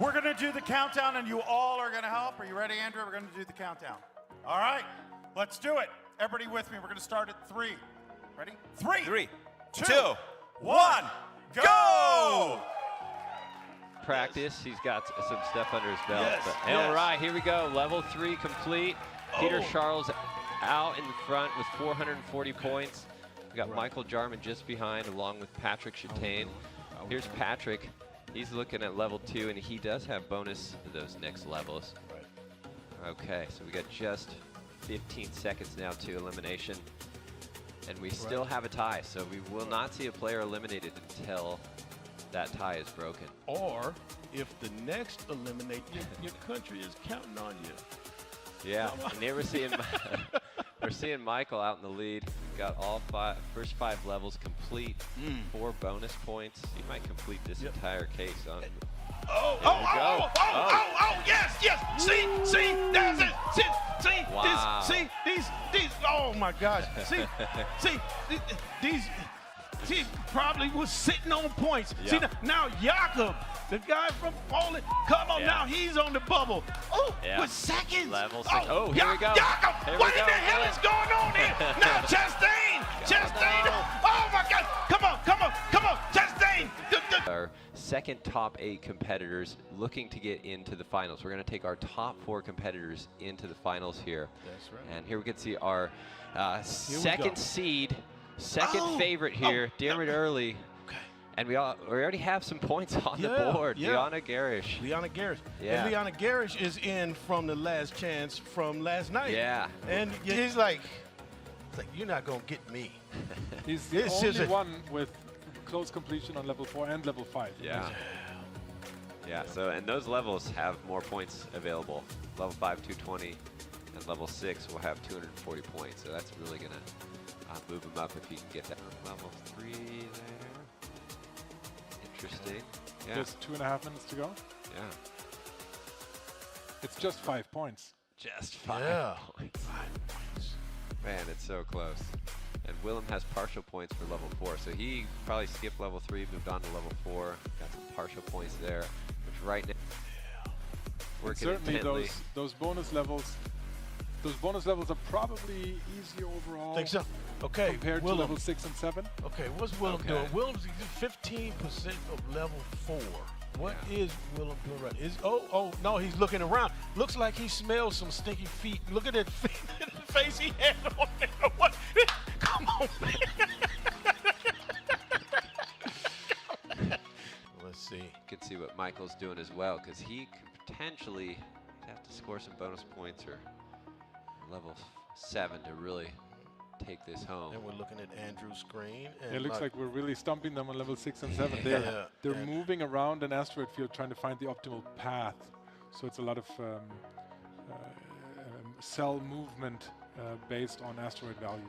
We're going to do the countdown, and you all are going to help. Are you ready, Andrew? We're going to do the countdown. All right, let's do it. Everybody with me. We're going to start at 3. Ready? 3, 2, 1, go! Practice. He's got some stuff under his belt. Yes, But, yes. All right, here we go. Level 3 complete. Peter Charles out in front with 440 points. We got Michael Jarman just behind, along with Patrick Chatane. Here's Patrick. He's looking at level 2, and he does have bonus to those next levels. Okay, so we got just 15 seconds now to elimination. And we still have a tie, so we will not see a player eliminated until that tie is broken. Or if the next eliminate, your country is counting on you. Yeah, and here we're seeing Michael out in the lead. Got all first 5 levels complete. 4 bonus points. He might complete this entire case on. Yes. See, that's it. See, Wow. these, oh my gosh. See, these probably was sitting on points. Yeah. See, now Jakob, the guy from Poland, come on, now he's on the bubble. Oh, with seconds. Level 6. Oh, here we go. Jakob, Here what we in go. the hell is going on here? Now, Chastain. Oh my God, come on, Chastain. Our second top 8 competitors looking to get into the finals. We're going to take our top 4 competitors into the finals here. That's right. And here we can see our second seed, second favorite Oh, here, Darren Early. Okay. And we already have some points on the board. Liana Garish. Liana Garish. Yeah. And Liana Garish is in from the last chance from last night. Yeah. And he's like, you're not going to get me. He's the only one with close completion on level 4 and level 5. Yeah. Yeah, so, and those levels have more points available. Level 5, 220, and level 6 will have 240 points. So that's really going to move him up if you can get that. Level 3 there. Interesting. Yeah. Just 2.5 minutes to go. Yeah. It's just 5 points. Just 5 points. 5 points. Man, it's so close. And Willem has partial points for level 4, so he probably skipped level 3, moved on to level 4, got some partial points there, which right now working certainly intently. those bonus levels are probably easier overall. Think so? Okay. Compared to level 6 and 7. Okay, what's Willem doing? Willem's 15% of level 4. What is Willem doing right? No, he's looking around. Looks like he smells some stinky feet. Look at that face he had on there. What? Come on, man. Let's see. You can see what Michael's doing as well, because he could potentially have to score some bonus points or level 7 to really take this home. And we're looking at Andrew's screen. And It looks like we're really stumping them on level 6 and 7. They're moving around an asteroid field trying to find the optimal path. So it's a lot of cell movement based on asteroid value.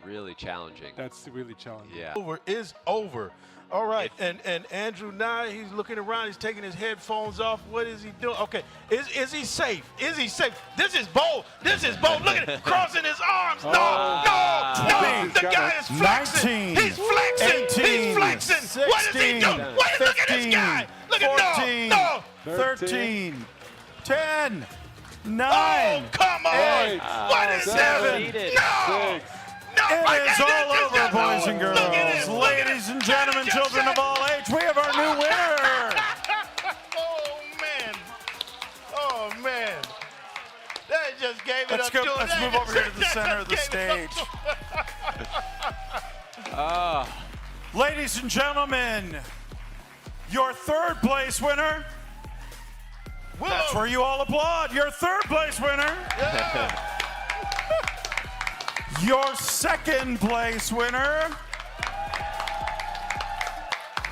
Really challenging. That's really challenging. Yeah. Over is over. All right, and Andrew now he's looking around. He's taking his headphones off. What is he doing? Okay, is he safe? Is he safe? This is bold. Look at it, crossing his arms. No. The guy is flexing. 19, He's flexing. 18, He's flexing. 16, What is he doing? Look at this guy. Look 14, at 13, 10, 9. Oh, come on. 8, What is this? 7, No. 6. It is all over, boys and girls. Ladies and gentlemen, children of all age, we have our new winner. Oh, man. That just gave it Let's up go. to him. Let's move over here to the center of the stage. Ladies and gentlemen, your third place winner. That's where you all applaud. Your third place winner. Yeah. Your second place winner.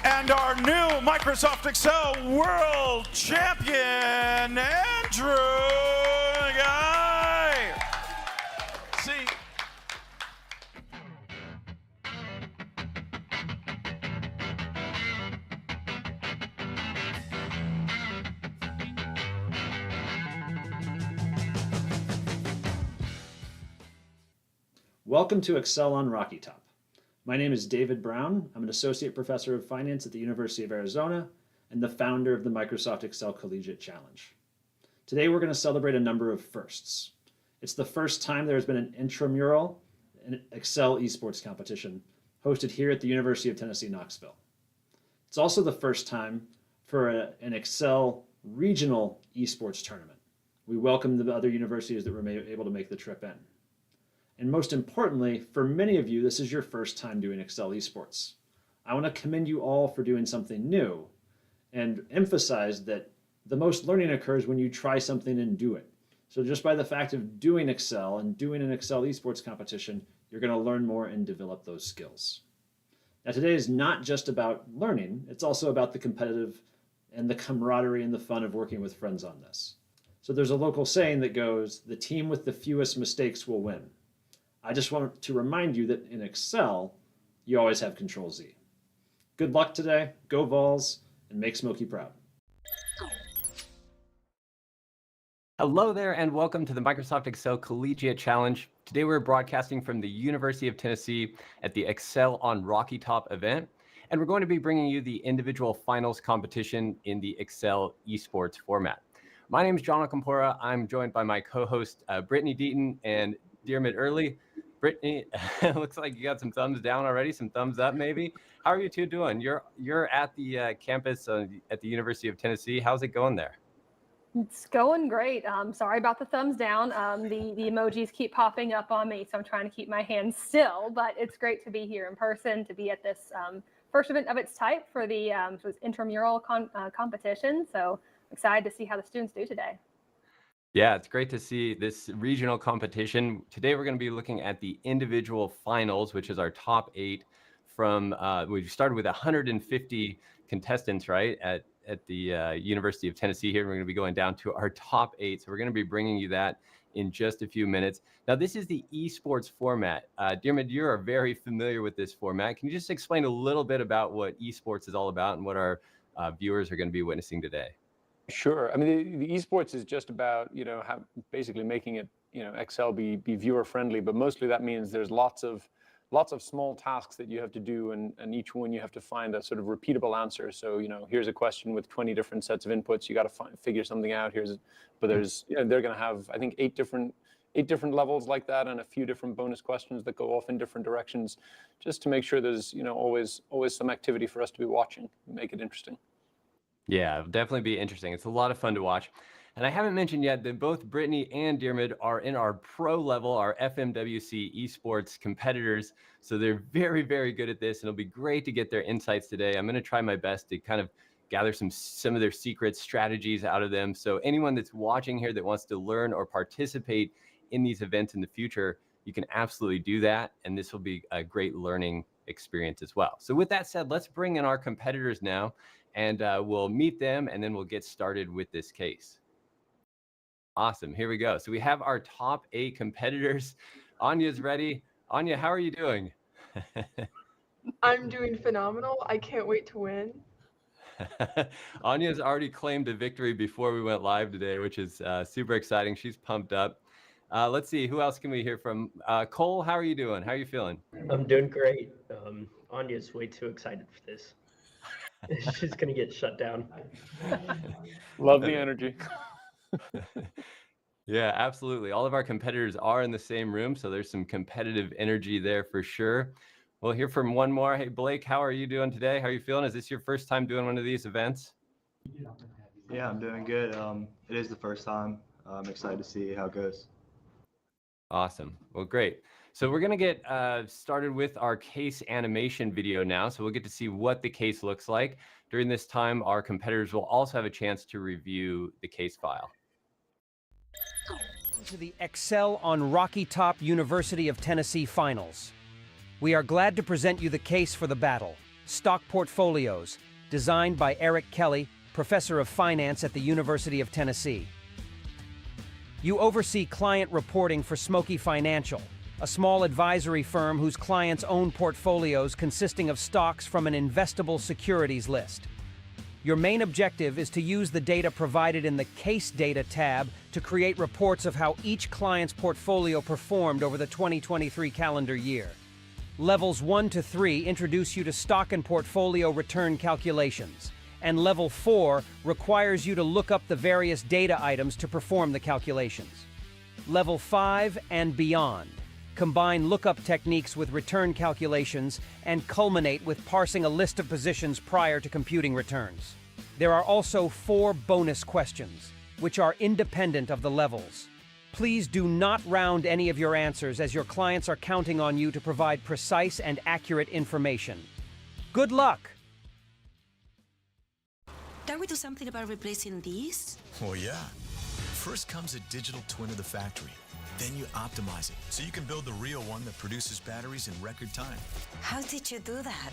And our new Microsoft Excel World Champion, Andrew Guy. See, Welcome to Excel on Rocky Top. My name is David Brown. I'm an associate professor of finance at the University of Arizona, and the founder of the Microsoft Excel Collegiate Challenge. Today we're going to celebrate a number of firsts. It's the first time there has been an intramural and Excel eSports competition hosted here at the University of Tennessee, Knoxville. It's also the first time for an Excel regional eSports tournament. We welcome the other universities that were able to make the trip in. And most importantly, for many of you, this is your first time doing Excel eSports. I want to commend you all for doing something new and emphasize that the most learning occurs when you try something and do it. So just by the fact of doing Excel and doing an Excel eSports competition, you're going to learn more and develop those skills. Now today is not just about learning, it's also about the competitive and the camaraderie and the fun of working with friends on this. So there's a local saying that goes, the team with the fewest mistakes will win. I just want to remind you that in Excel, you always have Control Z. Good luck today, go Vols, and make Smokey proud. Hello there and welcome to the Microsoft Excel Collegiate Challenge. Today we're broadcasting from the University of Tennessee at the Excel on Rocky Top event. And we're going to be bringing you the individual finals competition in the Excel eSports format. My name is John Ocampora. I'm joined by my co-host Brittany Deaton and Diarmid Early. Brittany, looks like you got some thumbs down already, some thumbs up maybe. How are you two doing? You're at the campus at the University of Tennessee. How's it going there? It's going great. Sorry about the thumbs down. The emojis keep popping up on me, so I'm trying to keep my hands still, but it's great to be here in person, to be at this first event of its type for the intramural competition. So I'm excited to see how the students do today. Yeah, it's great to see this regional competition. Today, we're going to be looking at the individual finals, which is our top 8 from, we started with 150 contestants, right, at the University of Tennessee here. We're going to be going down to our top 8. So we're going to be bringing you that in just a few minutes. Now, this is the eSports format. Diarmid, you are very familiar with this format. Can you just explain a little bit about what eSports is all about and what our viewers are going to be witnessing today? Sure. I mean, the esports is just about, basically making it, Excel be viewer friendly, but mostly that means there's lots of small tasks that you have to do, and each one you have to find a sort of repeatable answer. So, here's a question with 20 different sets of inputs. You got to figure something out. But there's, they're going to have, I think, 8 different levels like that, and a few different bonus questions that go off in different directions, just to make sure there's, always some activity for us to be watching, make it interesting. Yeah, it'll definitely be interesting. It's a lot of fun to watch. And I haven't mentioned yet that both Brittany and Diarmid are in our pro level, our FMWC esports competitors. So they're very, very good at this. And it'll be great to get their insights today. I'm going to try my best to kind of gather some of their secret strategies out of them. So anyone that's watching here that wants to learn or participate in these events in the future, you can absolutely do that. And this will be a great learning experience as well. So with that said, let's bring in our competitors now. And we'll meet them, and then we'll get started with this case. Awesome. Here we go. So we have our top 8 competitors. Anya's ready. Anya, how are you doing? I'm doing phenomenal. I can't wait to win. Anya's already claimed a victory before we went live today, which is super exciting. She's pumped up. Let's see. Who else can we hear from? Cole, how are you doing? How are you feeling? I'm doing great. Anya's way too excited for this. She's going to get shut down. Love the energy. Yeah, absolutely. All of our competitors are in the same room, so there's some competitive energy there for sure. We'll hear from one more. Hey, Blake, how are you doing today? How are you feeling? Is this your first time doing one of these events? Yeah, I'm doing good. It is the first time. I'm excited to see how it goes. Awesome. Well, great. So we're going to get started with our case animation video now. So we'll get to see what the case looks like. During this time, our competitors will also have a chance to review the case file. To the Excel on Rocky Top University of Tennessee Finals. We are glad to present you the case for the battle, Stock Portfolios, designed by Eric Kelly, Professor of Finance at the University of Tennessee. You oversee client reporting for Smokey Financial, a small advisory firm whose clients own portfolios consisting of stocks from an investable securities list. Your main objective is to use the data provided in the Case Data tab to create reports of how each client's portfolio performed over the 2023 calendar year. Levels 1 to 3 introduce you to stock and portfolio return calculations, and level 4 requires you to look up the various data items to perform the calculations. Level 5 and beyond combine lookup techniques with return calculations and culminate with parsing a list of positions prior to computing returns. There are also 4 bonus questions, which are independent of the levels. Please do not round any of your answers, as your clients are counting on you to provide precise and accurate information. Good luck! Don't we do something about replacing these? Well, yeah. First comes a digital twin of the factory. Then you optimize it so you can build the real one that produces batteries in record time. How did you do that?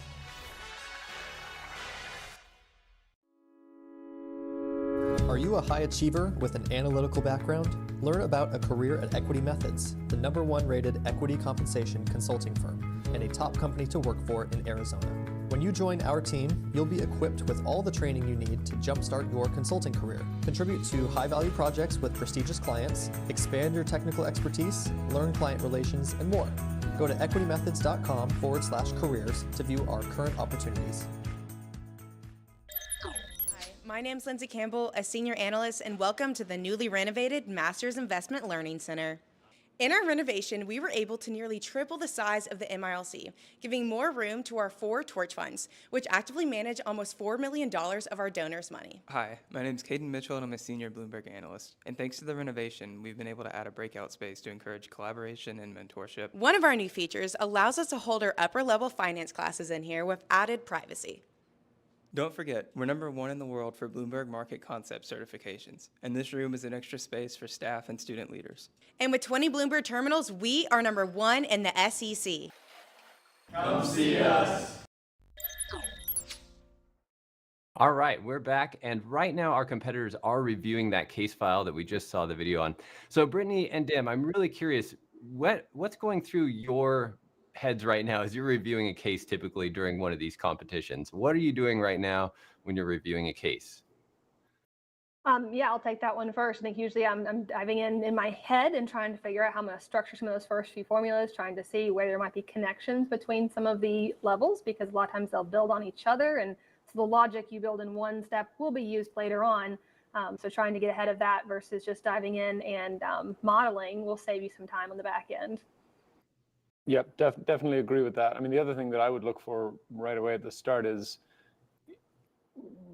Are you a high achiever with an analytical background? Learn about a career at Equity Methods, the #1 rated equity compensation consulting firm and a top company to work for in Arizona. When you join our team, you'll be equipped with all the training you need to jumpstart your consulting career, contribute to high-value projects with prestigious clients, expand your technical expertise, learn client relations, and more. Go to equitymethods.com/careers to view our current opportunities. My name's Lindsay Campbell, a senior analyst, and welcome to the newly renovated Masters Investment Learning Center. In our renovation, we were able to nearly triple the size of the MILC, giving more room to our 4 torch funds, which actively manage almost $4 million of our donors' money. Hi, my name's Caden Mitchell, and I'm a senior Bloomberg analyst. And thanks to the renovation, we've been able to add a breakout space to encourage collaboration and mentorship. One of our new features allows us to hold our upper-level finance classes in here with added privacy. Don't forget, we're #1 in the world for Bloomberg Market Concept certifications, and this room is an extra space for staff and student leaders. And with 20 Bloomberg terminals, we are #1 in the SEC. Come see us. All right, we're back, and right now our competitors are reviewing that case file that we just saw the video on. So Brittany and Dim, I'm really curious, what's going through your heads right now as you're reviewing a case typically during one of these competitions? What are you doing right now when you're reviewing a case? Yeah, I'll take that one first. I think usually I'm diving in my head and trying to figure out how I'm going to structure some of those first few formulas, trying to see where there might be connections between some of the levels, because a lot of times they'll build on each other. And so the logic you build in one step will be used later on. So trying to get ahead of that versus just diving in and modeling will save you some time on the back end. Yep, definitely agree with that. I mean, the other thing that I would look for right away at the start is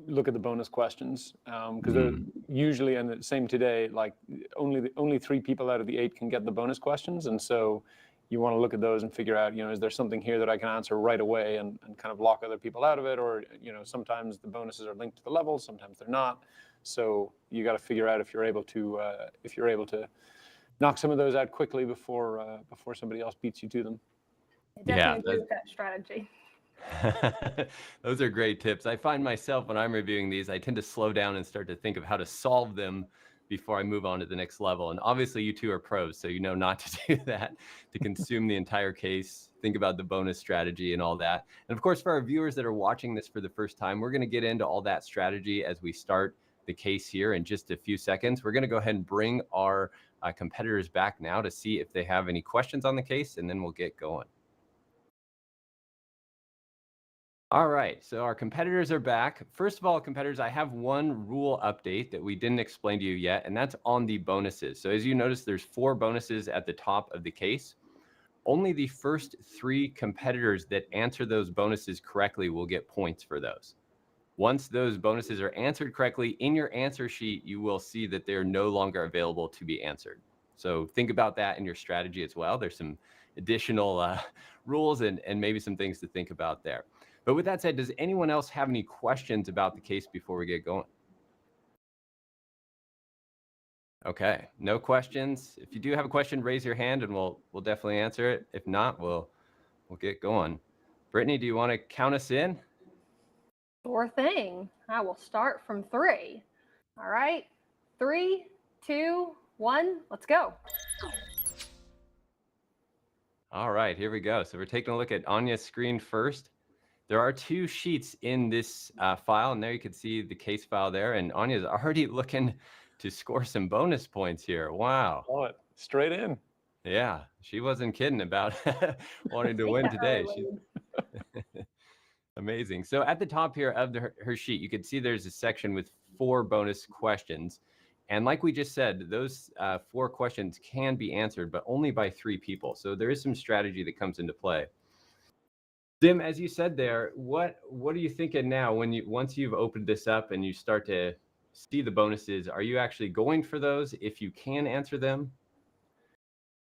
look at the bonus questions, because they're usually, and the same today, like only 3 people out of the 8 can get the bonus questions, and so you want to look at those and figure out, is there something here that I can answer right away and kind of lock other people out of it, or sometimes the bonuses are linked to the levels, sometimes they're not. So you got to figure out if you're able to knock some of those out quickly before somebody else beats you to them. Definitely agree with that strategy. Those are great tips. I find myself when I'm reviewing these, I tend to slow down and start to think of how to solve them before I move on to the next level. And obviously you two are pros, so you know not to do that, to consume the entire case, think about the bonus strategy and all that. And of course, for our viewers that are watching this for the first time, we're going to get into all that strategy as we start the case here in just a few seconds. We're going to go ahead and bring our competitors back now to see if they have any questions on the case, and then we'll get going. All right, so our competitors are back. First of all, competitors, I have one rule update that we didn't explain to you yet, and that's on the bonuses. So as you notice, there's 4 bonuses at the top of the case. Only the first 3 competitors that answer those bonuses correctly will get points for those. Once those bonuses are answered correctly, in your answer sheet, you will see that they're no longer available to be answered. So think about that in your strategy as well. There's some additional rules and maybe some things to think about there. But with that said, does anyone else have any questions about the case before we get going? Okay, no questions. If you do have a question, raise your hand and we'll definitely answer it. If not, we'll get going. Brittany, do you want to count us in? Sure thing. I will start from 3. All right. 3, 2, 1, let's go. All right, here we go. So we're taking a look at Anya's screen first. There are 2 sheets in this file, and there you can see the case file there. And Anya's already looking to score some bonus points here. Wow. Oh, straight in. Yeah, she wasn't kidding about wanting to win today. Amazing. So at the top here of her sheet, you can see there's a section with 4 bonus questions. And like we just said, those 4 questions can be answered, but only by 3 people. So there is some strategy that comes into play. Dim, as you said there, what are you thinking now when once you've opened this up and you start to see the bonuses? Are you actually going for those if you can answer them?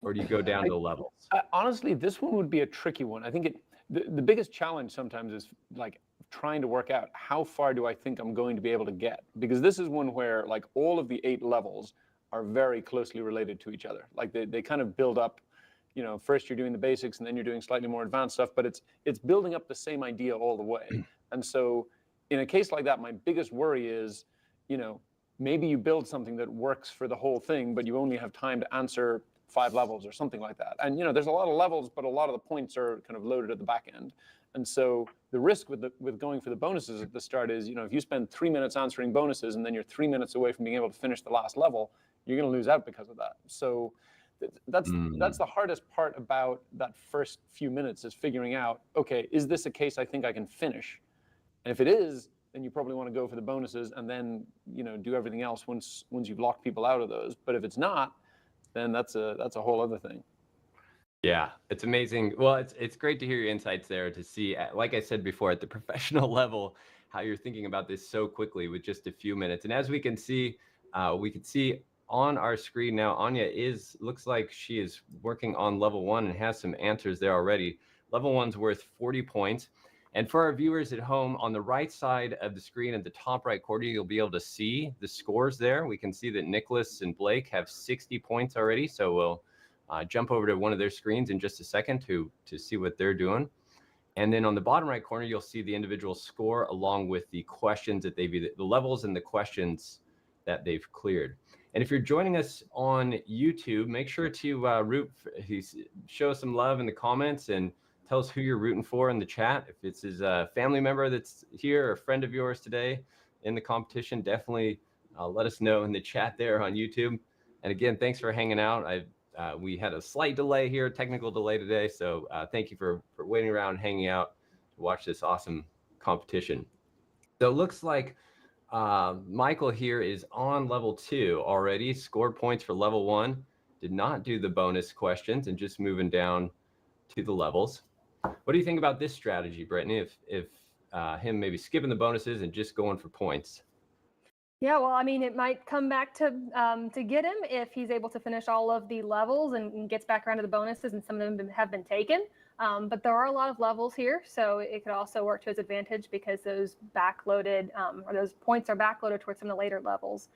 Or do you go down to levels? Honestly, this one would be a tricky one. I think the biggest challenge sometimes is like trying to work out how far do I think I'm going to be able to get? Because this is one where like all of the 8 levels are very closely related to each other. Like they kind of build up, you know, first you're doing the basics and then you're doing slightly more advanced stuff, but it's building up the same idea all the way. And so in a case like that, my biggest worry is, you know, maybe you build something that works for the whole thing, but you only have time to answer 5 levels or something like that. And, you know, there's a lot of levels, but a lot of the points are kind of loaded at the back end. And so the risk with going for the bonuses at the start is, you know, if you spend 3 minutes answering bonuses and then you're 3 minutes away from being able to finish the last level, you're going to lose out because of that. So that's the hardest part about that first few minutes is figuring out, okay, is this a case I think I can finish? And if it is, then you probably want to go for the bonuses and then, you know, do everything else once you've locked people out of those. But if it's not, then that's a whole other thing. Yeah, it's amazing. Well, it's great to hear your insights there to see, like I said before, at the professional level, how you're thinking about this so quickly with just a few minutes. And as we can see on our screen now, Anya looks like she is working on level 1 and has some answers there already. Level 1's worth 40 points. And for our viewers at home, on the right side of the screen at the top right corner, you'll be able to see the scores there. We can see that Nicholas and Blake have 60 points already. So we'll jump over to one of their screens in just a second to see what they're doing. And then on the bottom right corner, you'll see the individual score along with the questions that the levels and the questions that they've cleared. And if you're joining us on YouTube, make sure to show us some love in the comments and tell us who you're rooting for in the chat. If it's a family member that's here or a friend of yours today in the competition, definitely let us know in the chat there on YouTube. And again, thanks for hanging out. We had a slight delay here, technical delay today. So thank you for waiting around and hanging out to watch this awesome competition. So it looks like Michael here is on level 2 already, scored points for level 1, did not do the bonus questions and just moving down to the levels. What do you think about this strategy, Brittany, if him maybe skipping the bonuses and just going for points? Yeah, well, I mean, it might come back to get him if he's able to finish all of the levels and gets back around to the bonuses, and some of them have been taken. But there are a lot of levels here, so it could also work to his advantage because those backloaded or those points are backloaded towards some of the later levels.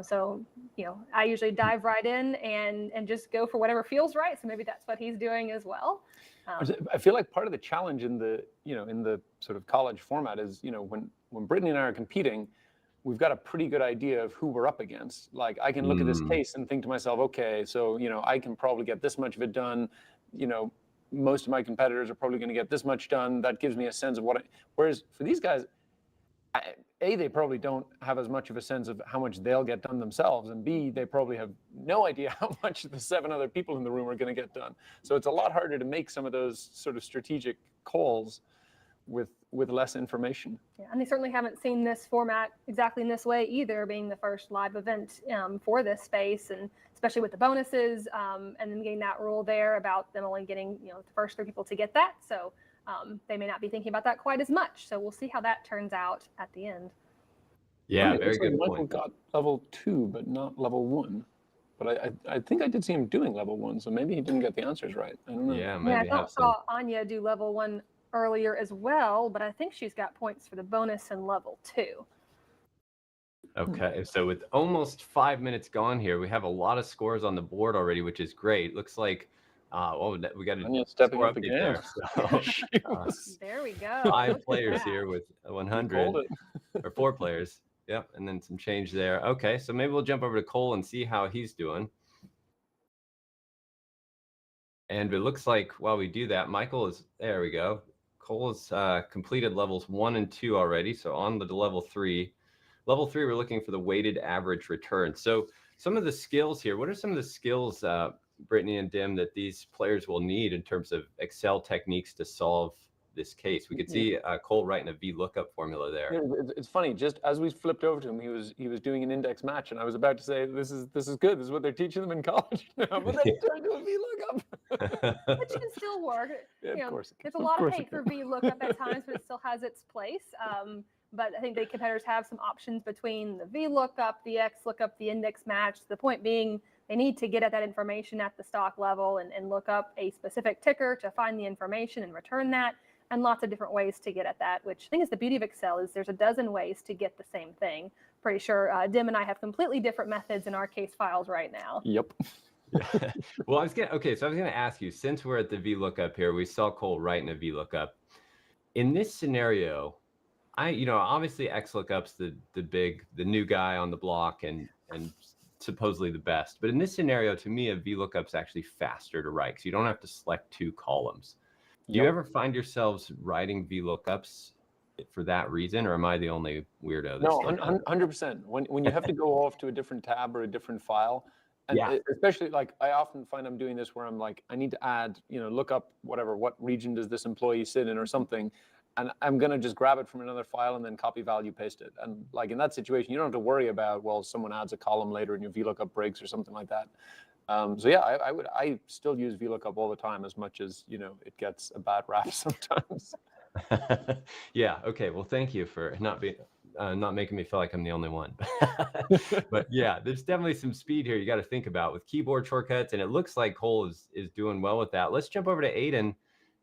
So, you know, I usually dive right in and just go for whatever feels right. So maybe that's what he's doing as well. I feel like part of the challenge in the sort of college format is, you know, when Brittany and I are competing, we've got a pretty good idea of who we're up against. Like I can look at this case and think to myself, okay, so, you know, I can probably get this much of it done. You know, most of my competitors are probably going to get this much done. That gives me a sense of whereas for these guys, A, they probably don't have as much of a sense of how much they'll get done themselves, and B, they probably have no idea how much the 7 other people in the room are going to get done. So it's a lot harder to make some of those sort of strategic calls with less information. Yeah, and they certainly haven't seen this format exactly in this way either, being the first live event for this space, and especially with the bonuses and then getting that rule there about them only getting, you know, the first 3 people to get that. So they may not be thinking about that quite as much. So we'll see how that turns out at the end. Yeah, very good Michael point. got level 2, but not level 1. But I think I did see him doing level 1, so maybe he didn't get the answers right. I don't know. Yeah, I saw Anya do level 1 earlier as well, but I think she's got points for the bonus in level 2. Okay, so with almost 5 minutes gone here, we have a lot of scores on the board already, which is great. Looks like we got a stepping score up update again. there. So, there we go. 5 players here with 100, or 4 players. Yep, and then some change there. Okay, so maybe we'll jump over to Cole and see how he's doing. And it looks like while we do that, Michael is, there we go. Cole has completed levels 1 and 2 already, so on to level 3. Level 3, we're looking for the weighted average return. So some of the skills here, what are some of the skills, Brittany and Dim, that these players will need in terms of Excel techniques to solve this case. We could see Cole writing a VLOOKUP formula there. It's funny. Just as we flipped over to him, he was doing an index match, and I was about to say, "This is good. This is what they're teaching them in college now." But then he turned to a VLOOKUP. Which can still work. Yeah, You of know, course it can. there's a lot of hate for VLOOKUP at times, but it still has its place. But I think the competitors have some options between the VLOOKUP, the XLOOKUP, the index match. The point being, they need to get at that information at the stock level and look up a specific ticker to find the information and return that, and lots of different ways to get at that, which I think is the beauty of Excel is there's a dozen ways to get the same thing. Pretty sure Dim and I have completely different methods in our case files right now. Yep. Well, I was gonna ask you, since we're at the VLOOKUP here, we saw Cole writing a VLOOKUP. In this scenario, obviously XLOOKUP's the new guy on the block and supposedly the best. But in this scenario, to me, a VLOOKUP's actually faster to write because you don't have to select two columns. Do you ever find yourselves writing VLOOKUPs for that reason, or am I the only weirdo? No, 100%. When you have to go off to a different tab or a different file, and especially like I often find I'm doing this where I'm like, I need to add, look up what region does this employee sit in or something. And I'm going to just grab it from another file and then copy value, paste it. And like in that situation, you don't have to worry about, well, someone adds a column later and your VLOOKUP breaks or something like that. So yeah, I still use VLOOKUP all the time as much as, it gets a bad rap sometimes. Yeah. Okay. Well, thank you for not making me feel like I'm the only one. But yeah, there's definitely some speed here you got to think about with keyboard shortcuts. And it looks like Cole is doing well with that. Let's jump over to Aiden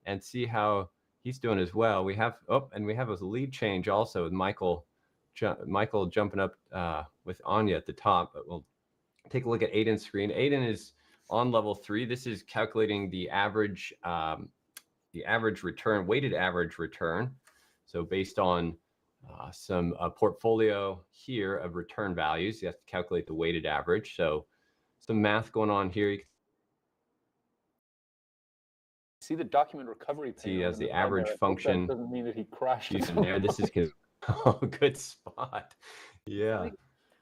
and see how he's doing as well. We have a lead change also with Michael jumping up with Anya at the top. But we'll take a look at Aiden's screen. Aiden is on level 3. This is calculating the average return, weighted average return. So based on some portfolio here of return values, you have to calculate the weighted average. So some math going on here. You can see the document recovery pane. See as the average function. That doesn't mean that he crashed. Using there. This is good spot. Yeah.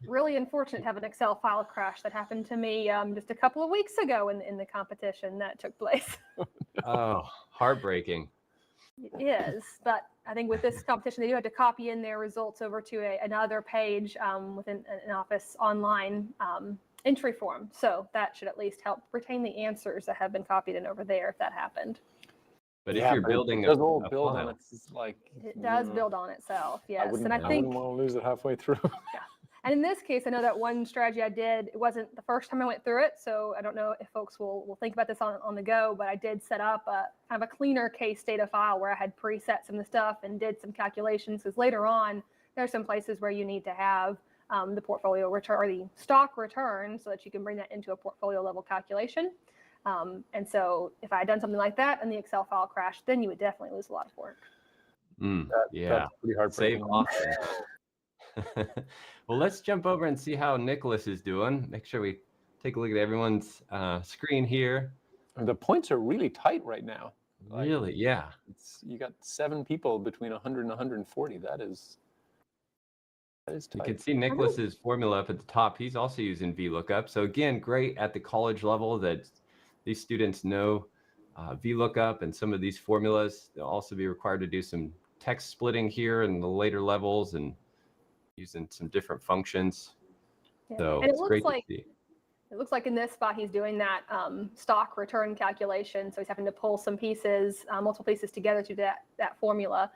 Really unfortunate to have an Excel file crash that happened to me just a couple of weeks ago in the competition that took place. Oh, heartbreaking. It is, but I think with this competition, they do have to copy in their results over to another page within an Office online entry form. So that should at least help retain the answers that have been copied in over there if that happened. But if you're building it does all build on it does build on itself, yes. I wouldn't want to lose it halfway through. Yeah. And in this case, I know that one strategy I did, it wasn't the first time I went through it, so I don't know if folks will think about this on the go, but I did set up kind of a cleaner case data file where I had preset some of the stuff and did some calculations, because later on, there are some places where you need to have the portfolio return or the stock return so that you can bring that into a portfolio level calculation. And so if I had done something like that and the Excel file crashed, then you would definitely lose a lot of work. Yeah, that's pretty hard. Save options. Well, let's jump over and see how Nicholas is doing. Make sure we take a look at everyone's screen here. The points are really tight right now. Really? Yeah. You got 7 people between 100 and 140. That is tight. You can see Nicholas's formula up at the top. He's also using VLOOKUP. So again, great at the college level that these students know VLOOKUP and some of these formulas. They'll also be required to do some text splitting here in the later levels and using some different functions. Yeah. So and it's great to see. It looks like in this spot he's doing that stock return calculation. So he's having to pull some pieces, multiple pieces together to that formula,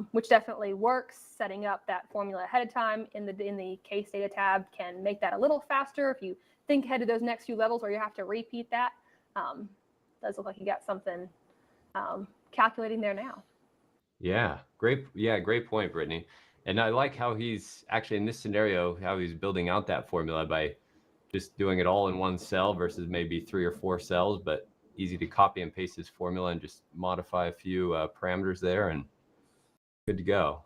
which definitely works. Setting up that formula ahead of time in the case data tab can make that a little faster if you think ahead to those next few levels where you have to repeat that. Does look like you got something calculating there now. Yeah, great. Yeah, great point, Brittany. And I like how he's actually in this scenario, how he's building out that formula by just doing it all in one cell versus maybe 3 or 4 cells, but easy to copy and paste his formula and just modify a few parameters there and good to go.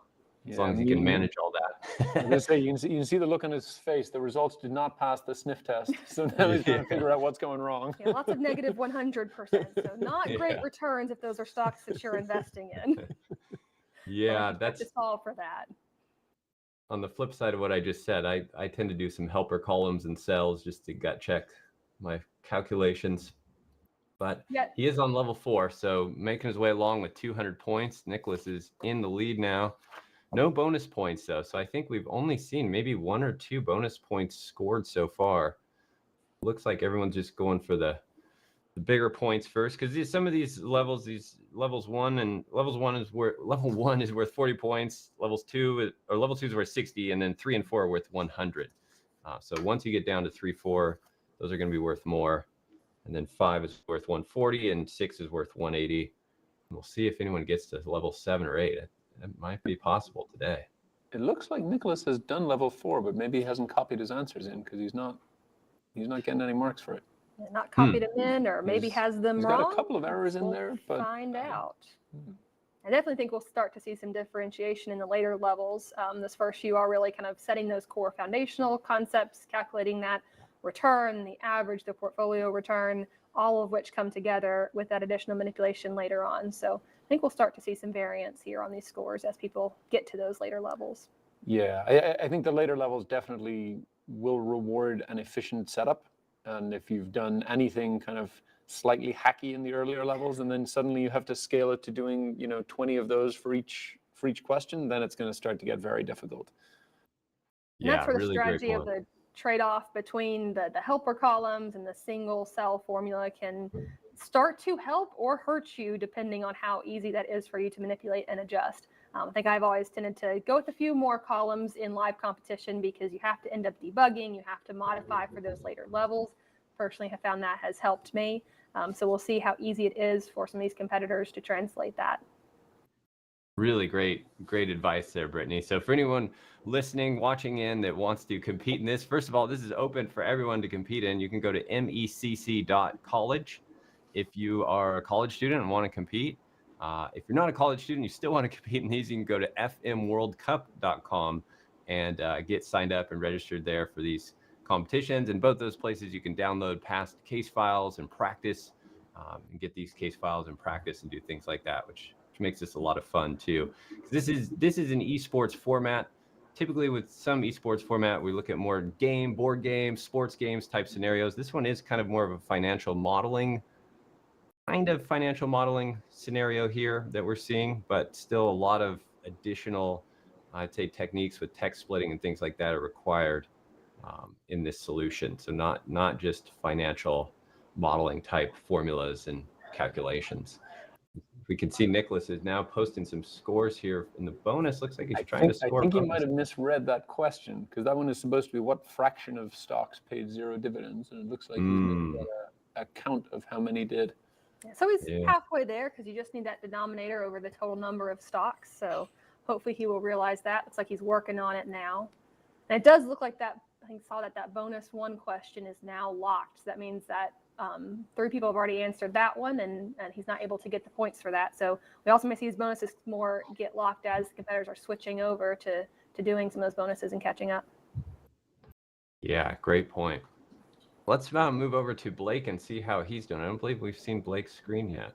As long as you can manage all that. I was gonna say, you can see the look on his face. The results did not pass the sniff test. So now he's trying to figure out what's going wrong. Yeah, lots of negative 100%. So not great returns if those are stocks that you're investing in. Yeah, that's just all for that. On the flip side of what I just said, I tend to do some helper columns and cells just to gut check my calculations. But Yeah. he is on level 4, so making his way along with 200 points. Nicholas is in the lead now. No bonus points, though, so I think we've only seen maybe 1 or 2 bonus points scored so far. Looks like everyone's just going for the bigger points first, because some of these levels, level 1 is worth 40 points, level 2 is worth 60, and then 3 and 4 are worth 100. So once you get down to 3, 4, those are going to be worth more, and then 5 is worth 140, and 6 is worth 180. We'll see if anyone gets to level 7 or 8. That might be possible today. It looks like Nicholas has done level 4, but maybe he hasn't copied his answers in because he's not getting any marks for it. Not copied them in, or maybe has them He's wrong. got a couple of errors in there, but find out. I definitely think we'll start to see some differentiation in the later levels. This first few are really kind of setting those core foundational concepts, calculating that return, the average, the portfolio return, all of which come together with that additional manipulation later on. So I think we'll start to see some variance here on these scores as people get to those later levels. Yeah, I think the later levels definitely will reward an efficient setup. And if you've done anything kind of slightly hacky in the earlier levels, and then suddenly you have to scale it to doing 20 of those for each question, then it's going to start to get very difficult. And that's where the strategy of the trade-off between the helper columns and the single cell formula can start to help or hurt you depending on how easy that is for you to manipulate and adjust. I think I've always tended to go with a few more columns in live competition because you have to end up debugging, you have to modify for those later levels. Personally, have found that has helped me. So we'll see how easy it is for some of these competitors to translate that. Really great advice there, Brittany. So for anyone listening, watching in that wants to compete in this, first of all, this is open for everyone to compete in. You can go to mecc.college if you are a college student and want to compete. If you're not a college student, you still want to compete in these, you can go to fmworldcup.com and get signed up and registered there for these competitions. And both those places you can download past case files and practice and get these case files and practice and do things like that, which makes this a lot of fun too. This is an esports format. Typically with some esports format, we look at more board games, sports games type scenarios. This one is kind of more of a financial modeling scenario here that we're seeing, but still a lot of additional, I'd say, techniques with text splitting and things like that are required in this solution. So not just financial modeling type formulas and calculations. We can see Nicholas is now posting some scores here in the bonus. Looks like he's trying to score. I think he might have misread that question, because that one is supposed to be what fraction of stocks paid 0 dividends, and it looks like he's made a count of how many did. Yeah, so he's halfway there because you just need that denominator over the total number of stocks. So hopefully he will realize that. Looks like he's working on it now. And it does look like that. I think saw that bonus 1 question is now locked. So that means that 3 people have already answered that one, and he's not able to get the points for that. So we also may see his bonuses more get locked as the competitors are switching over to doing some of those bonuses and catching up. Yeah, great point. Let's move over to Blake and see how he's doing. I don't believe we've seen Blake's screen yet.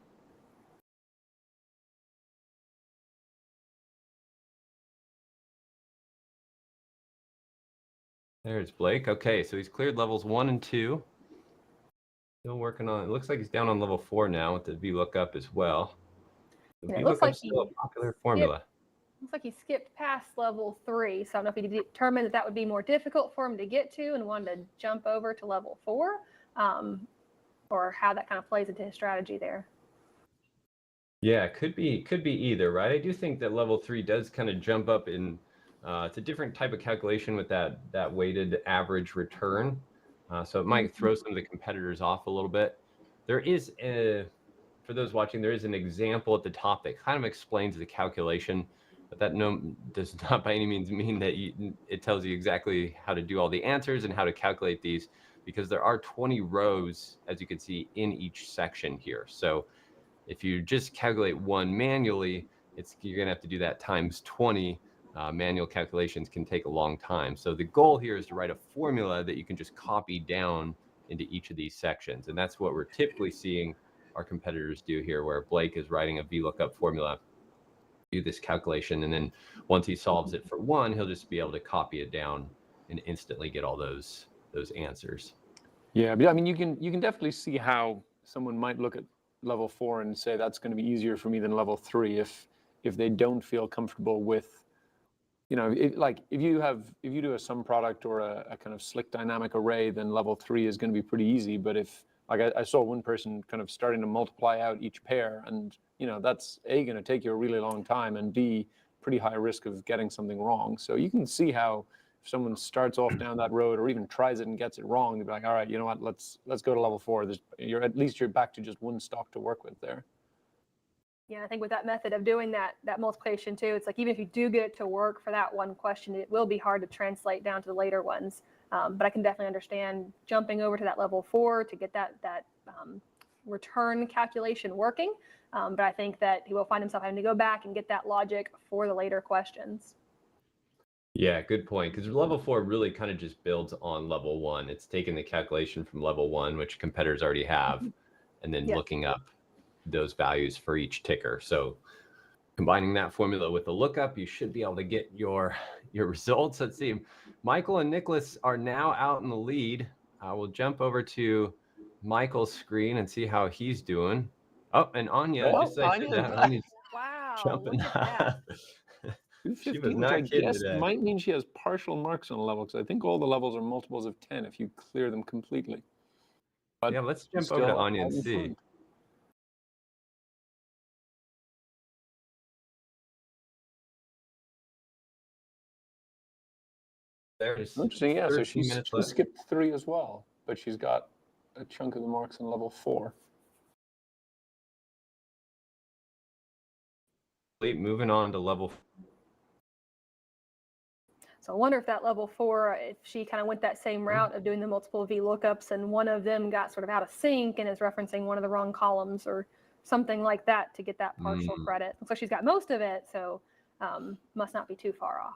There's Blake. Okay, so he's cleared levels 1 and 2. Still working on it. Looks like he's down on level 4 now with the VLOOKUP as well. The VLOOKUP is still a popular formula. Looks like he skipped past level 3. So I don't know if he determined that would be more difficult for him to get to and wanted to jump over to level 4, or how that kind of plays into his strategy there. Yeah, could be either, right? I do think that level 3 does kind of jump up in. It's a different type of calculation with that weighted average return. So it might throw some of the competitors off a little bit. There is, for those watching, there is an example at the top that kind of explains the calculation, but that does not by any means mean that it tells you exactly how to do all the answers and how to calculate these, because there are 20 rows, as you can see, in each section here. So if you just calculate one manually, you're going to have to do that times 20. Manual calculations can take a long time. So the goal here is to write a formula that you can just copy down into each of these sections. And that's what we're typically seeing our competitors do here, where Blake is writing a VLOOKUP formula, do this calculation, and then once he solves it for 1, he'll just be able to copy it down and instantly get all those answers. Yeah, but I mean, you can definitely see how someone might look at level 4 and say that's going to be easier for me than level 3 if they don't feel comfortable with, if you do a sum product or a kind of slick dynamic array, then level 3 is going to be pretty easy. But if, like I saw one person kind of starting to multiply out each pair, and that's A, going to take you a really long time, and B, pretty high risk of getting something wrong. So you can see how if someone starts off down that road or even tries it and gets it wrong, they'd be like, all right, you know what, let's go to level 4. At least you're back to just one stock to work with there. Yeah, I think with that method of doing that multiplication too, it's like even if you do get it to work for that one question, it will be hard to translate down to the later ones. But I can definitely understand jumping over to that level 4 to get that return calculation working. But I think that he will find himself having to go back and get that logic for the later questions. Yeah, good point. Because level 4 really kind of just builds on level 1. It's taking the calculation from level 1, which competitors already have, and then looking up those values for each ticker. So combining that formula with the lookup, you should be able to get your results. Let's see. Michael and Nicholas are now out in the lead. We'll jump over to Michael's screen and see how he's doing. Oh, and Anya, just like Anya's jumping. She was not kidding today. Might mean she has partial marks on a level, because I think all the levels are multiples of 10 if you clear them completely. But yeah, let's jump over to Anya and see. There's interesting, yeah. So she left. skipped 3 as well, but she's got a chunk of the marks on level 4. Moving on to level 4. So I wonder if that level 4, if she kind of went that same route of doing the multiple VLOOKUPs and one of them got sort of out of sync and is referencing one of the wrong columns or something like that to get that partial credit. Looks like she's got most of it, so must not be too far off.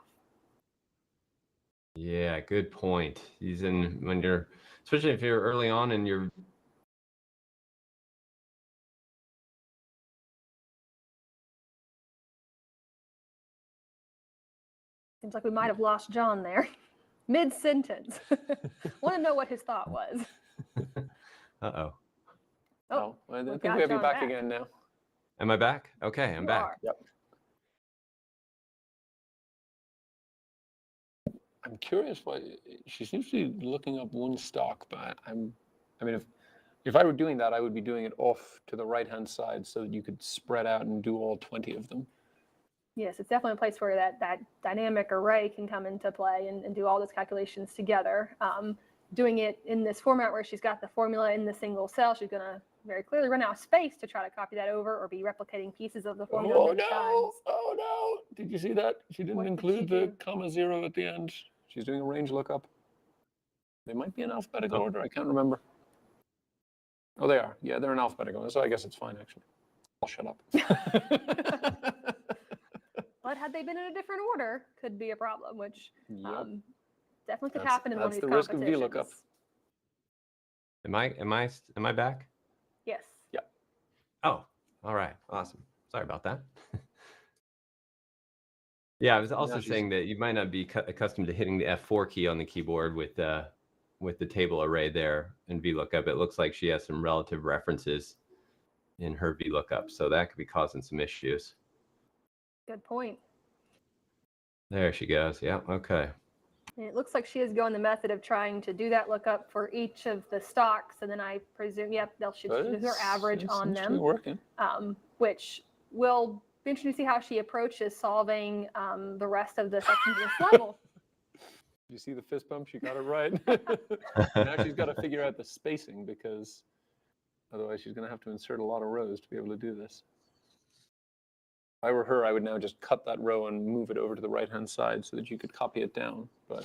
Yeah, good point. When you're, especially if you're early on and you're. Seems like we might have lost John there, mid-sentence. Want to know what his thought was. Uh-oh. Oh, I think we have you back again now. Am I back? Okay, I'm back. Are. Yep. I'm curious why she seems to be looking up one stock, but I mean, if I were doing that, I would be doing it off to the right-hand side so that you could spread out and do all 20 of them. Yes, it's definitely a place where that dynamic array can come into play and do all those calculations together. Doing it in this format where she's got the formula in the single cell, she's going to very clearly run out of space to try to copy that over or be replicating pieces of the formula many times. Oh no! Did you see that? She didn't include the comma 0 at the end. She's doing a range lookup. They might be in alphabetical order. I can't remember. Oh, they are. Yeah, they're in alphabetical. So I guess it's fine, actually. I'll shut up. But had they been in a different order, could be a problem, which definitely could happen in one of these competitions. That's the risk of VLOOKUP. Am I back? Yes. Yeah. Oh, all right. Awesome. Sorry about that. Yeah, I was also saying that you might not be accustomed to hitting the F4 key on the keyboard with the table array there in VLOOKUP. It looks like she has some relative references in her VLOOKUP, so that could be causing some issues. Good point. There she goes. Yeah, okay. And it looks like she is going the method of trying to do that lookup for each of the stocks, and then I presume, they'll should do her average on them, working. Which will be interesting to see how she approaches solving the rest of the sections of this level. You see the fist bump? She got it right. Now she's got to figure out the spacing, because otherwise she's going to have to insert a lot of rows to be able to do this. If I were her, I would now just cut that row and move it over to the right-hand side so that you could copy it down. But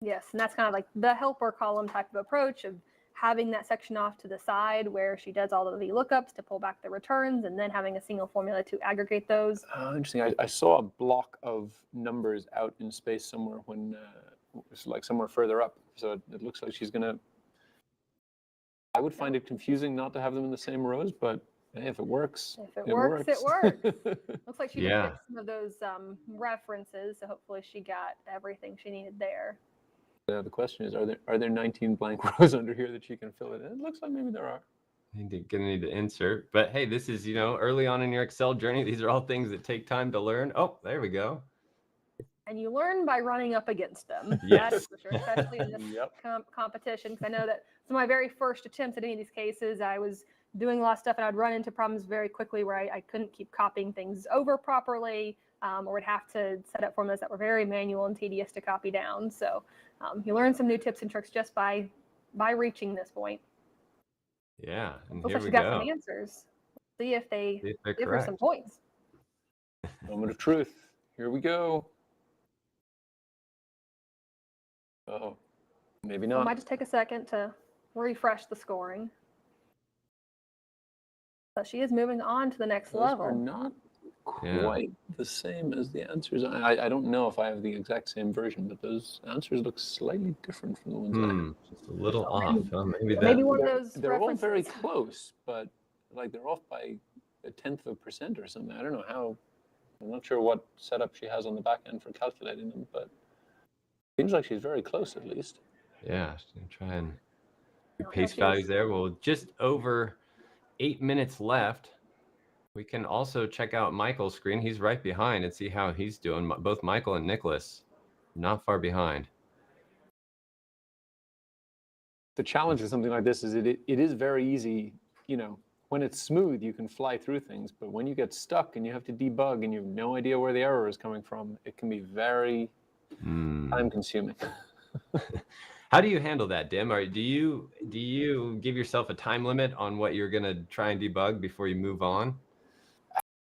yes, and that's kind of like the helper column type of approach of having that section off to the side where she does all of the lookups to pull back the returns, and then having a single formula to aggregate those. Interesting. I saw a block of numbers out in space somewhere when it's like somewhere further up. So it looks like she's going to. I would find it confusing not to have them in the same rows, but hey, if it works, it works. Looks like she did get some of those references, so hopefully she got everything she needed there. The question is, are there 19 blank rows under here that she can fill it in? It looks like maybe there are. Gonna need to insert. But hey, this is, early on in your Excel journey. These are all things that take time to learn. Oh, there we go. And you learn by running up against them. Yes. That is for sure, especially in this competition. Because I know that some of my very first attempts at any of these cases, I was doing a lot of stuff and I'd run into problems very quickly where I couldn't keep copying things over properly, or would have to set up formulas that were very manual and tedious to copy down. So you learn some new tips and tricks just by reaching this point. Yeah, and Looks here like we she got go. some answers. See if they they're give her some correct. points. Moment of truth. Here we go. Oh, maybe It not. might just take a second to refresh the scoring. But she is moving on to the next Those level. are not quite the same as the answers. I don't know if I have the exact same version, but those answers look slightly different from the ones I have. Just a little off. Maybe one of those They're all very references. close, but like they're off by 0.1% or something. I don't know how. I'm not sure what setup she has on the back end for calculating them, but it seems like she's very close at least. Yeah, just gonna try and No, paste she values is. there. Well, just over 8 minutes left. We can also check out Michael's screen. He's right behind and see how he's doing. Both Michael and Nicholas, not far behind. The challenge with something like this is it is very easy, when it's smooth, you can fly through things, but when you get stuck and you have to debug and you have no idea where the error is coming from, it can be very time consuming. How do you handle that, Dim? Or do you give yourself a time limit on what you're gonna try and debug before you move on?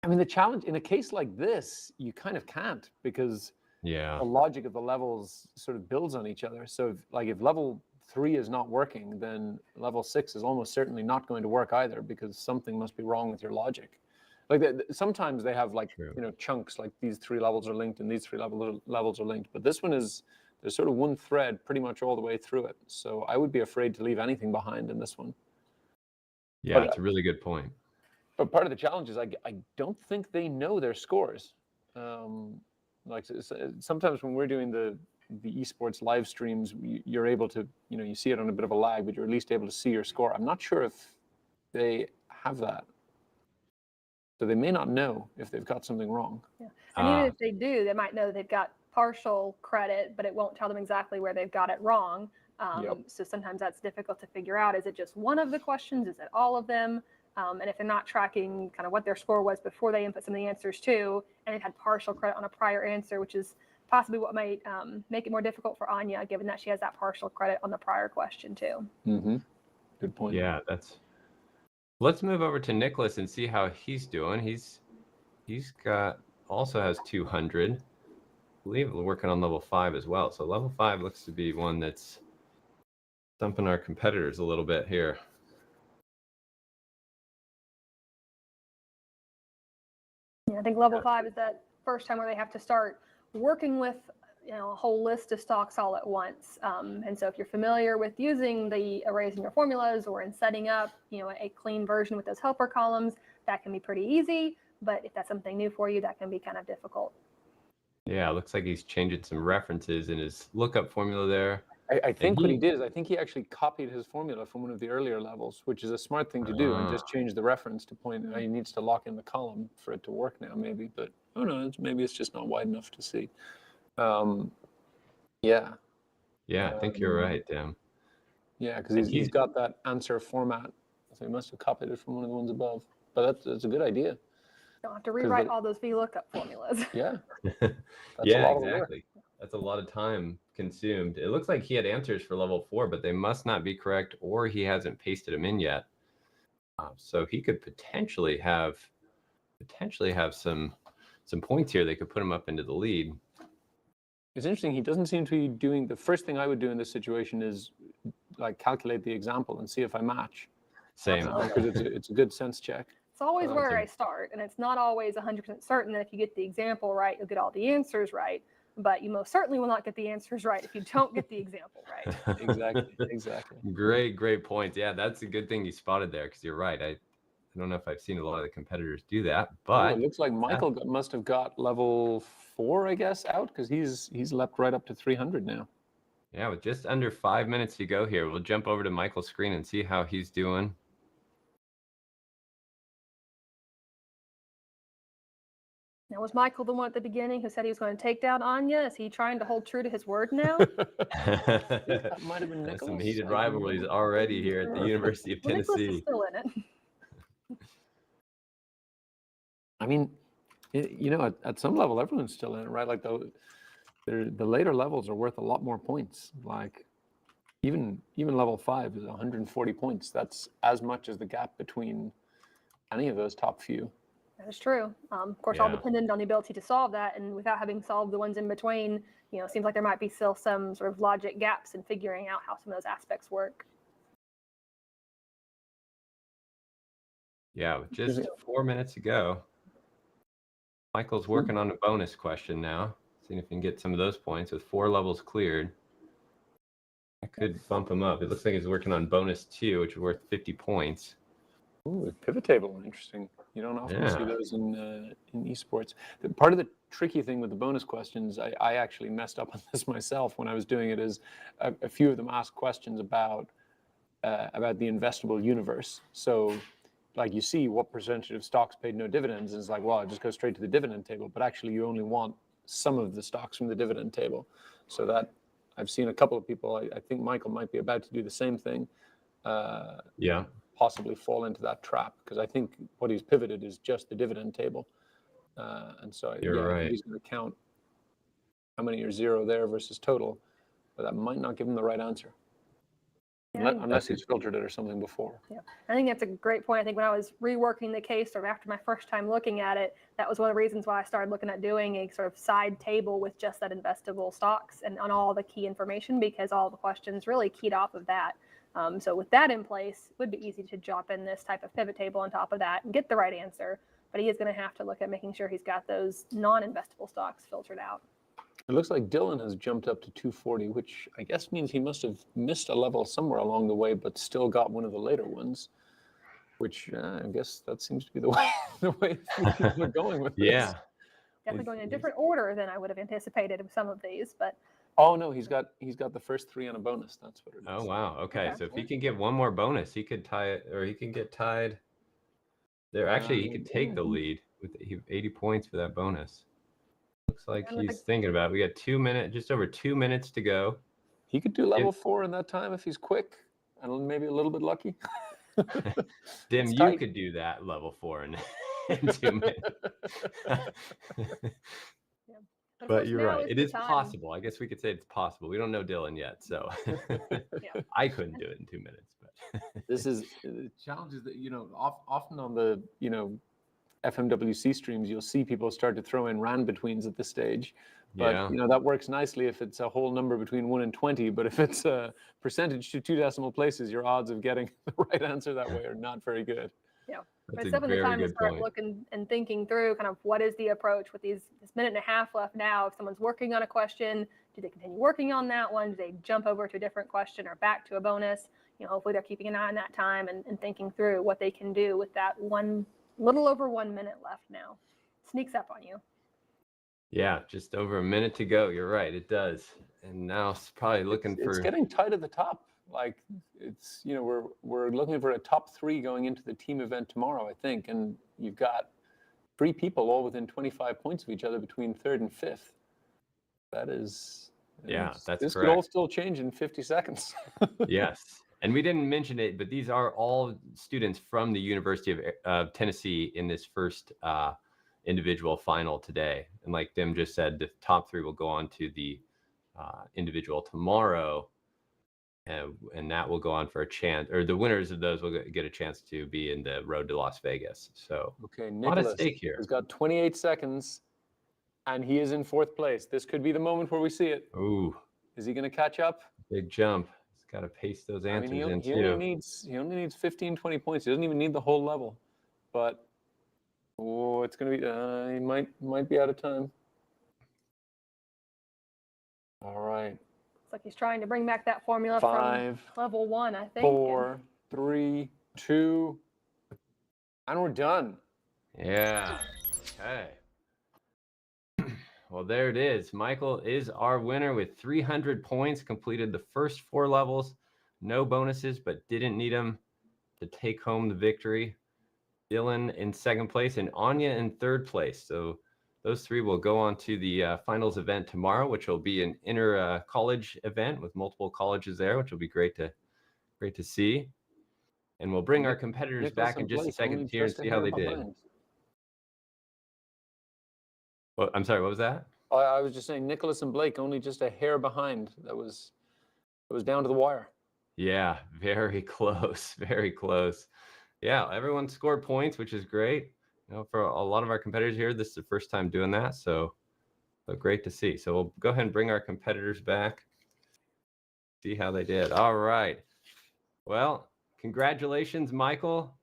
I mean, the challenge in a case like this, you kind of can't, because the logic of the levels sort of builds on each other. So if level 3 is not working, then level 6 is almost certainly not going to work either, because something must be wrong with your logic. Like sometimes they have chunks, like these 3 levels are linked and these 3 levels are linked. But this one there's sort of one thread pretty much all the way through it. So I would be afraid to leave anything behind in this one. Yeah, it's a really good point. But part of the challenge is I don't think they know their scores. Sometimes when we're doing the esports live streams, you're able to, you see it on a bit of a lag, but you're at least able to see your score. I'm not sure if they have that. So they may not know if they've got something wrong. Yeah. And even if they do, they might know they've got partial credit, but it won't tell them exactly where they've got it wrong. So sometimes that's difficult to figure out. Is it just one of the questions? Is it all of them? And if they're not tracking kind of what their score was before they input some of the answers too, and they've had partial credit on a prior answer, which is possibly what might make it more difficult for Anya, given that she has that partial credit on the prior question too. Good point. Yeah, let's move over to Nicholas and see how he's doing. He's also has 200. I believe we're working on level 5 as well. So level 5 looks to be one that's stumping our competitors a little bit here. Yeah, I think level 5 is that first time where they have to start working with a whole list of stocks all at once. And so if you're familiar with using the arrays in your formulas or in setting up a clean version with those helper columns, that can be pretty easy. But if that's something new for you, that can be kind of difficult. Yeah, it looks like he's changing some references in his lookup formula there. I think what he did is I think he actually copied his formula from one of the earlier levels, which is a smart thing to do, and just change the reference to point. He needs to lock in the column for it to work now, maybe. But who knows? Maybe it's just not wide enough to see. Yeah, I think you're right, Tim. Yeah, because he's got that answer format, so he must have copied it from one of the ones above. But that's a good idea. Don't have to rewrite all those VLOOKUP formulas. Yeah. Yeah, exactly. That's a lot of time consumed. It looks like he had answers for level 4, but they must not be correct, or he hasn't pasted them in yet. So he could potentially have some points here. They could put him up into the lead. It's interesting. He doesn't seem to be doing. The first thing I would do in this situation is calculate the example and see if I match. Same. Because it's a good sense check. It's always where I start, and it's not always 100% certain that if you get the example right, you'll get all the answers right. But you most certainly will not get the answers right if you don't get the example right. Exactly. Great points. Yeah, that's a good thing you spotted there, because you're right. I don't know if I've seen a lot of the competitors do that, but it looks like Michael must have got level 4, I guess, out, because he's leapt right up to 300 now. Yeah, with just under 5 minutes to go here, we'll jump over to Michael's screen and see how he's doing. Now, was Michael the one at the beginning who said he was going to take down Anya? Is he trying to hold true to his word now? That might have been There's some Nicholas. heated I don't rivalries know. already here at the University of Well, Nicholas is Tennessee. still in it. I mean, you know, at some level, everyone's still in it, right? Like the later levels are worth a lot more points. Like even level 5 is 140 points. That's as much as the gap between any of those top few. That is true. Of course, all dependent on the ability to solve that, and without having solved the ones in between, you know, it seems like there might be still some sort of logic gaps in figuring out how some of those aspects work. Yeah, with just 4 minutes to go. Michael's working on a bonus question now, seeing if he can get some of those points with 4 levels cleared. I could bump him up. It looks like he's working on bonus 2, which is worth 50 points. Ooh, pivot table, interesting. You don't often see those in esports. Part of the tricky thing with the bonus questions, I actually messed up on this myself when I was doing it, is a few of them ask questions about the investable universe. So, like, you see what percentage of stocks paid no dividends, and it's like, well, I just go straight to the dividend table. But actually, you only want some of the stocks from the dividend table. So that I've seen a couple of people. I think Michael might be about to do the same thing. Possibly fall into that trap, because I think what he's pivoted is just the dividend table, and so I think he's going to count how many are 0 there versus total, but that might not give him the right answer, unless he's filtered it or something before. Yeah, I think that's a great point. I think when I was reworking the case, or after my first time looking at it, that was one of the reasons why I started looking at doing a sort of side table with just that investable stocks and on all the key information, because all the questions really keyed off of that. So with that in place, it would be easy to drop in this type of pivot table on top of that and get the right answer. But he is going to have to look at making sure he's got those non-investable stocks filtered out. It looks like Dylan has jumped up to 240, which I guess means he must have missed a level somewhere along the way, but still got one of the later ones, which I guess that seems to be the way people are going with this. Definitely going in a different order than I would have anticipated with some of these, but. Oh no, he's got the first 3 on a bonus. That's what it is. Oh wow. Okay, so if he can get one more bonus, he could tie it, or he can get tied. There, actually, he could take the lead with 80 points for that bonus. Looks like he's thinking about it. We got 2 minutes, just over 2 minutes to go. He could do level 4 in that time if he's quick and maybe a little bit lucky. Dim, you could do that level 4 in 2 minutes. But you're right. It is possible. I guess we could say it's possible. We don't know Dylan yet, so I couldn't do it in 2 minutes. But this is challenges that, you know, often on the, you know, FMWC streams, you'll see people start to throw in rand betweens at this stage. But, you know, that works nicely if it's a whole number between 1 and 20. But if it's a percentage to 2 decimal places, your odds of getting the right answer that way are not very good. Yeah, but it's definitely the time to start looking and thinking through kind of what is the approach with this minute and a half left now. If someone's working on a question, do they continue working on that one? Do they jump over to a different question or back to a bonus? You know, hopefully they're keeping an eye on that time and thinking through what they can do with that little over 1 minute left now. Sneaks up on you. Yeah, just over a minute to go. You're right, it does. And now it's probably looking for. It's getting tight at the top. Like, it's, you know, we're looking for a top 3 going into the team event tomorrow, I think, and you've got 3 people all within 25 points of each other between 3rd and 5th. That is, that's correct. This could all still change in 50 seconds. Yes, and we didn't mention it, but these are all students from the University of Tennessee in this first individual final today. And like Dim just said, the top 3 will go on to the individual tomorrow. And that will go on for a chance, or the winners of those will get a chance to be in the road to Las Vegas. So okay, Nicholas, a lot at stake here. He's got 28 seconds, and he is in 4th place. This could be the moment where we see it. Ooh, is he going to catch up? Big jump. He's got to paste those answers in he too. He only needs 15, 20 points. He doesn't even need the whole level, but it's going to be. He might be out of time. All right. It's like he's trying to bring back that formula 5, from level 1, I think. 4, 3, 2, and we're done. Yeah. Okay. Well, there it is. Michael is our winner with 300 points, completed the first 4 levels, no bonuses, but didn't need them to take home the victory. Dylan in 2nd place and Anya in 3rd place. So those three will go on to the finals event tomorrow, which will be an inter-college event with multiple colleges there, which will be great to see. And we'll bring our competitors Nicholas back in and just a Blake second only here and just a see how hair they did. behind. Well, I'm sorry, what was that? I was just saying Nicholas and Blake only just a hair behind. It was down to the wire. Yeah, very close, very close. Yeah, everyone scored points, which is great. You know, for a lot of our competitors here, this is the first time doing that, so great to see. So we'll go ahead and bring our competitors back, see how they did. All right. Well, congratulations, Michael.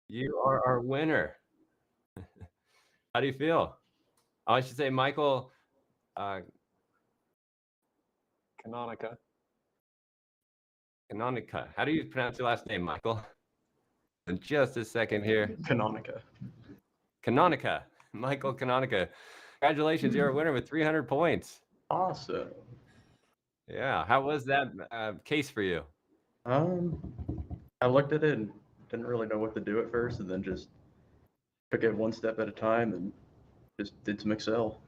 You are our winner. How do you feel? Oh, I should say, Michael. Canonica. How do you pronounce your last name, Michael? In just a second here. Canonica. Michael Canonica. Congratulations, you're a winner with 300 points. Awesome. Yeah, how was that case for you? I looked at it and didn't really know what to do at first, and then just took it one step at a time and just did some Excel.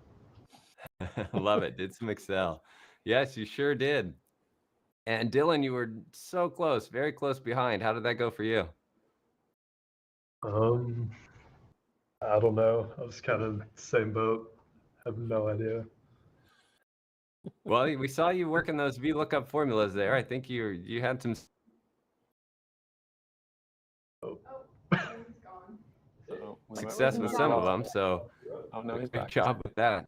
Love it. Did some Excel. Yes, you sure did. And Dylan, you were so close, very close behind. How did that go for you? I don't know. I was kind of same boat. I have no idea. Well, we saw you working those VLOOKUP formulas there. I think you had some success with some of them. So good job with that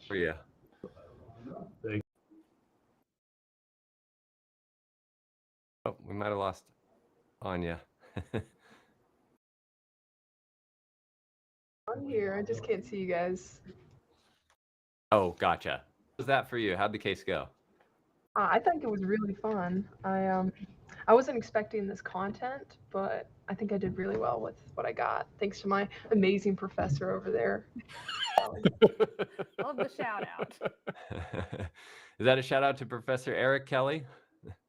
for you. Oh, we might have lost Anya. I'm here. I just can't see you guys. Oh, gotcha. What was that for you? How'd the case go? I think it was really fun. I wasn't expecting this content, but I think I did really well with what I got. Thanks to my amazing professor over there. Love the shout out. Is that a shout out to Professor Eric Kelly?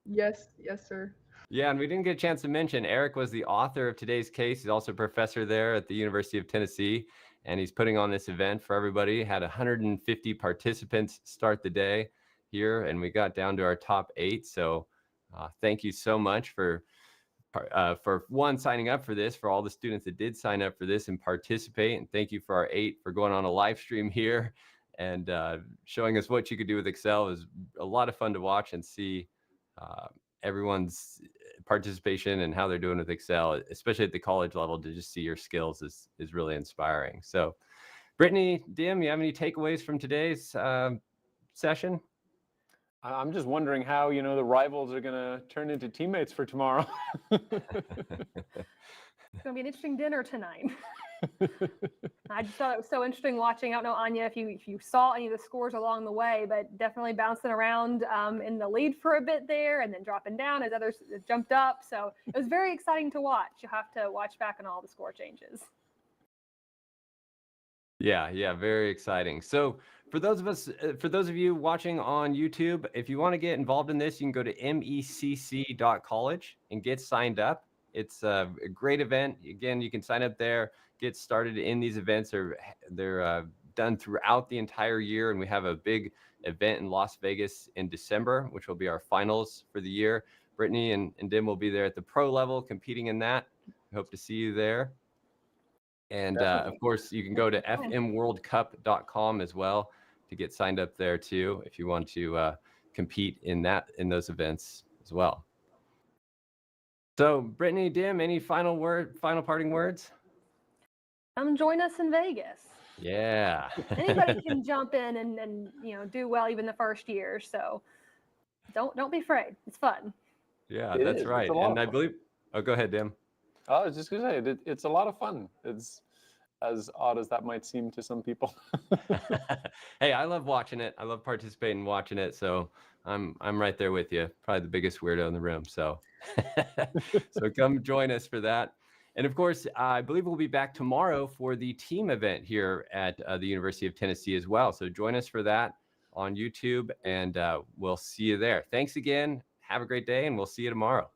Yes, sir. Yeah, and we didn't get a chance to mention Eric was the author of today's case. He's also a professor there at the University of Tennessee, and he's putting on this event for everybody. Had 150 participants start the day here, and we got down to our top 8. So thank you so much for one, signing up for this, for all the students that did sign up for this and participate. And thank you for our 8 for going on a live stream here and showing us what you could do with Excel. It was a lot of fun to watch and see everyone's participation and how they're doing with Excel, especially at the college level. To just see your skills is really inspiring. So Brittany, Dim, you have any takeaways from today's session? I'm just wondering how, the rivals are going to turn into teammates for tomorrow. It's going to be an interesting dinner tonight. I just thought it was so interesting watching. I don't know, Anya, if you saw any of the scores along the way, but definitely bouncing around in the lead for a bit there and then dropping down as others jumped up. So it was very exciting to watch. You'll have to watch back on all the score changes. Yeah, very exciting. So for those of you watching on YouTube, if you want to get involved in this, you can go to mecc.college and get signed up. It's a great event. Again, you can sign up there, get started in these events. They're done throughout the entire year, and we have a big event in Las Vegas in December, which will be our finals for the year. Brittany and Dim will be there at the pro level competing in that. I hope to see you there. And of course, you can go to fmworldcup.com as well to get signed up there too, if you want to compete in those events as well. So Brittany, Dim, any final parting words? Come join us in Vegas. Yeah. Anybody can jump in and do well even the first year. So don't be afraid. It's fun. Yeah, that's right. And I believe. Oh, go ahead, Dim. I was just gonna say it's a lot of fun. It's as odd as that might seem to some people. Hey, I love watching it. I love participating and watching it. So I'm right there with you. Probably the biggest weirdo in the room. So so come join us for that. And of course, I believe we'll be back tomorrow for the team event here at the University of Tennessee as well. So join us for that on YouTube, and we'll see you there. Thanks again. Have a great day, and we'll see you tomorrow.